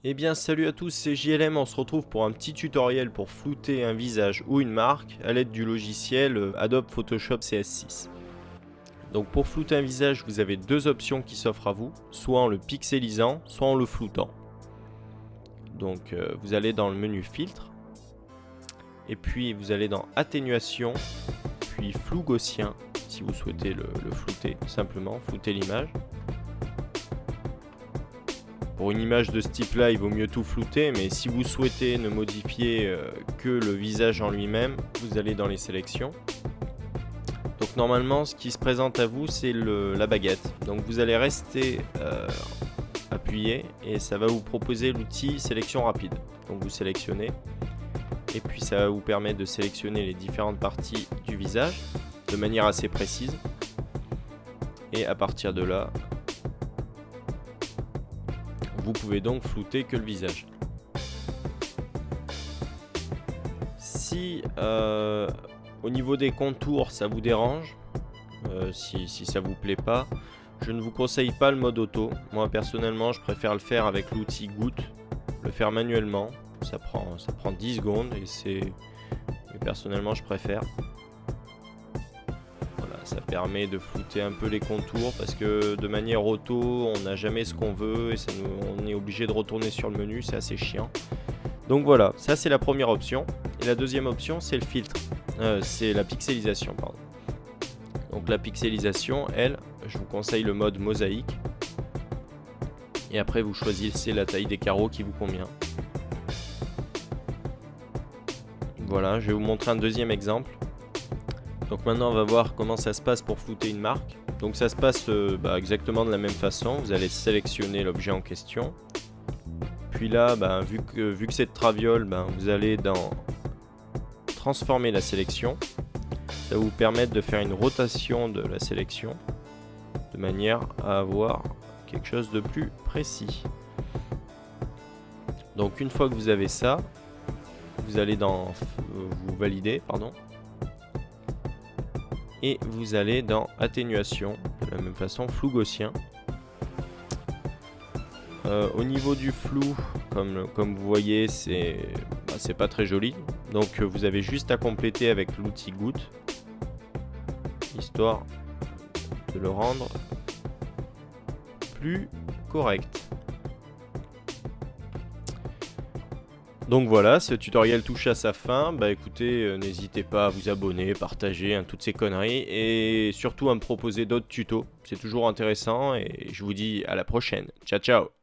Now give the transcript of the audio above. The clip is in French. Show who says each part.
Speaker 1: Eh bien salut à tous, c'est JLM, on se retrouve pour un petit tutoriel pour flouter un visage ou une marque à l'aide du logiciel Adobe Photoshop CS6. Donc pour flouter un visage, vous avez deux options qui s'offrent à vous, soit en le pixelisant, soit en le floutant. Donc vous allez dans le menu filtre, et puis vous allez dans atténuation, puis flou gaussien, si vous souhaitez le flouter, simplement flouter l'image. Pour une image de ce type là, il vaut mieux tout flouter, mais si vous souhaitez ne modifier que le visage en lui-même, vous allez dans les sélections. Donc normalement, ce qui se présente à vous, c'est la baguette. Donc vous allez rester appuyé et ça va vous proposer l'outil sélection rapide. Donc vous sélectionnez et puis ça va vous permettre de sélectionner les différentes parties du visage de manière assez précise. Et à partir de là, vous pouvez donc flouter que le visage. Si au niveau des contours ça vous dérange, si ça vous plaît pas, je ne vous conseille pas le mode auto. Moi personnellement je préfère le faire avec l'outil goutte, le faire manuellement. Ça prend 10 secondes et personnellement je préfère. Ça permet de flouter un peu les contours parce que de manière auto on n'a jamais ce qu'on veut et on est obligé de retourner sur le menu, c'est assez chiant. Donc voilà, ça c'est la première option. Et la deuxième option c'est le filtre, c'est la pixelisation pardon. Donc la pixelisation, elle, je vous conseille le mode mosaïque. Et après vous choisissez la taille des carreaux qui vous convient. Voilà, je vais vous montrer un deuxième exemple. Donc maintenant on va voir comment ça se passe pour flouter une marque. Donc ça se passe exactement de la même façon. Vous allez sélectionner l'objet en question. Puis là, vu que c'est de traviole, vous allez dans transformer la sélection. Ça va vous permettre de faire une rotation de la sélection de manière à avoir quelque chose de plus précis. Donc une fois que vous avez ça, vous allez dans vous valider, pardon. Et vous allez dans atténuation, de la même façon, flou gaussien. Au niveau du flou, comme vous voyez, c'est pas très joli. Donc vous avez juste à compléter avec l'outil goutte, histoire de le rendre plus correct. Donc voilà, ce tutoriel touche à sa fin. Écoutez, n'hésitez pas à vous abonner, partager, toutes ces conneries. Et surtout à me proposer d'autres tutos. C'est toujours intéressant et je vous dis à la prochaine. Ciao ciao.